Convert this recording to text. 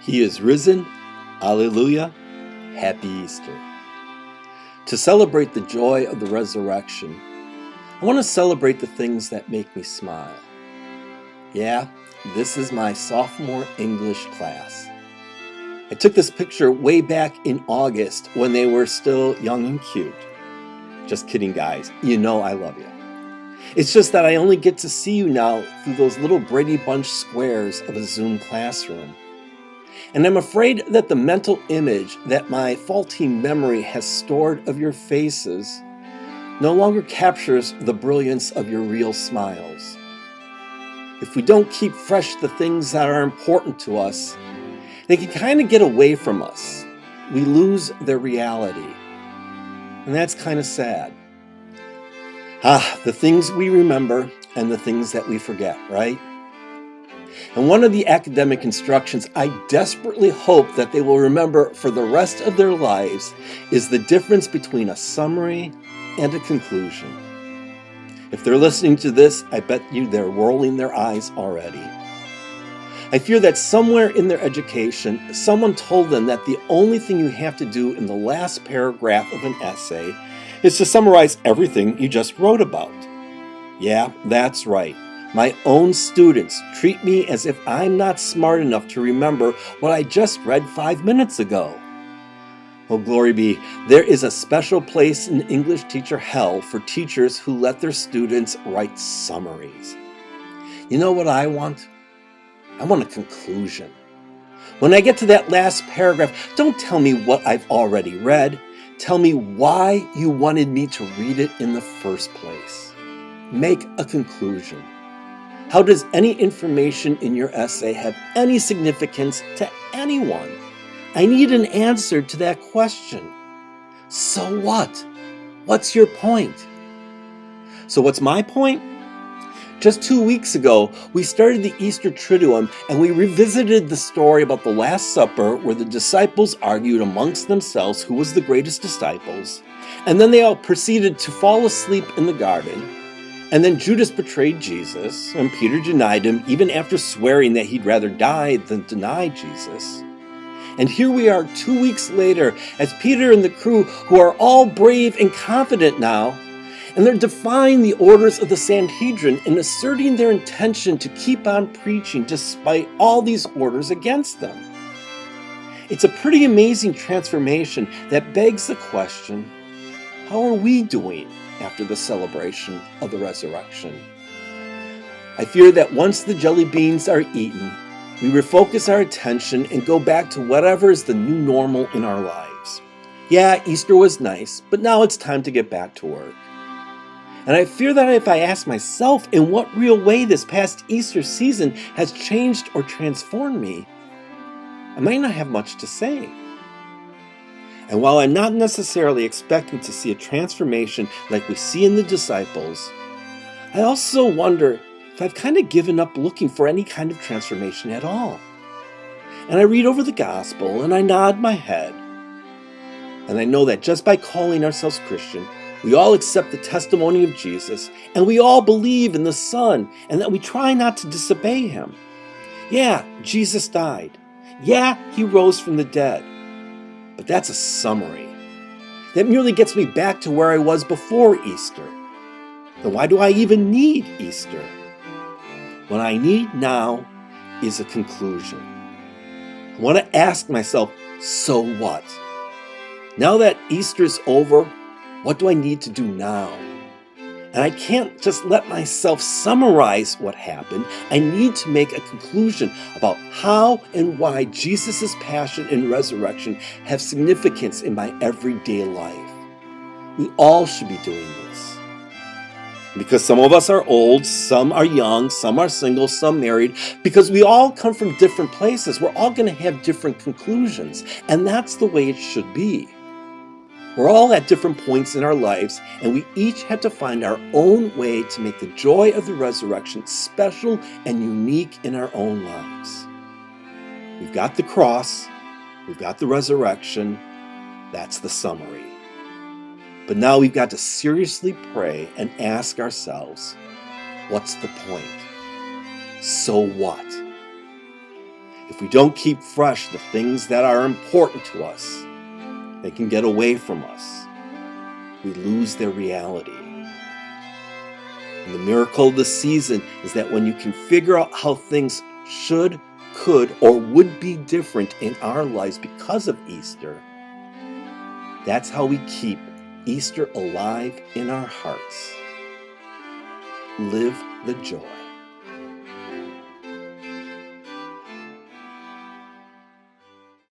He is risen. Alleluia. Happy Easter. To celebrate the joy of the resurrection, I want to celebrate the things that make me smile. Yeah, this is my sophomore English class. I took this picture way back in August when they were still young and cute. Just kidding, guys. You know I love you. It's just that I only get to see you now through those little Brady Bunch squares of a Zoom classroom. And I'm afraid that the mental image that my faulty memory has stored of your faces no longer captures the brilliance of your real smiles. If we don't keep fresh the things that are important to us, they can kind of get away from us. We lose their reality. And that's kind of sad. The things we remember and the things that we forget, right? And one of the academic instructions I desperately hope that they will remember for the rest of their lives is the difference between a summary and a conclusion. If they're listening to this, I bet you they're rolling their eyes already. I fear that somewhere in their education, someone told them that the only thing you have to do in the last paragraph of an essay is to summarize everything you just wrote about. Yeah, that's right. My own students treat me as if I'm not smart enough to remember what I just read 5 minutes ago. Oh, glory be, there is a special place in English teacher hell for teachers who let their students write summaries. You know what I want? I want a conclusion. When I get to that last paragraph, don't tell me what I've already read. Tell me why you wanted me to read it in the first place. Make a conclusion. How does any information in your essay have any significance to anyone? I need an answer to that question. So what? What's your point? So what's my point? Just 2 weeks ago, we started the Easter Triduum and we revisited the story about the Last Supper where the disciples argued amongst themselves who was the greatest disciples. And then they all proceeded to fall asleep in the garden. And then Judas betrayed Jesus, and Peter denied him even after swearing that he'd rather die than deny Jesus. And here we are 2 weeks later as Peter and the crew, who are all brave and confident now, and they're defying the orders of the Sanhedrin and asserting their intention to keep on preaching despite all these orders against them. It's a pretty amazing transformation that begs the question, how are we doing after the celebration of the resurrection? I fear that once the jelly beans are eaten, we refocus our attention and go back to whatever is the new normal in our lives. Yeah, Easter was nice, but now it's time to get back to work. And I fear that if I ask myself in what real way this past Easter season has changed or transformed me, I might not have much to say. And while I'm not necessarily expecting to see a transformation like we see in the disciples, I also wonder if I've kind of given up looking for any kind of transformation at all. And I read over the gospel and I nod my head. And I know that just by calling ourselves Christian, we all accept the testimony of Jesus and we all believe in the Son and that we try not to disobey him. Yeah, Jesus died. Yeah, he rose from the dead. But that's a summary. That merely gets me back to where I was before Easter. Then why do I even need Easter? What I need now is a conclusion. I want to ask myself, so what? Now that Easter's over, what do I need to do now? And I can't just let myself summarize what happened. I need to make a conclusion about how and why Jesus' passion and resurrection have significance in my everyday life. We all should be doing this. Because some of us are old, some are young, some are single, some married. Because we all come from different places. We're all going to have different conclusions. And that's the way it should be. We're all at different points in our lives, and we each have to find our own way to make the joy of the resurrection special and unique in our own lives. We've got the cross, we've got the resurrection, that's the summary. But now we've got to seriously pray and ask ourselves, what's the point? So what? If we don't keep fresh the things that are important to us, they can get away from us. We lose their reality. And the miracle of the season is that when you can figure out how things should, could, or would be different in our lives because of Easter, that's how we keep Easter alive in our hearts. Live the joy.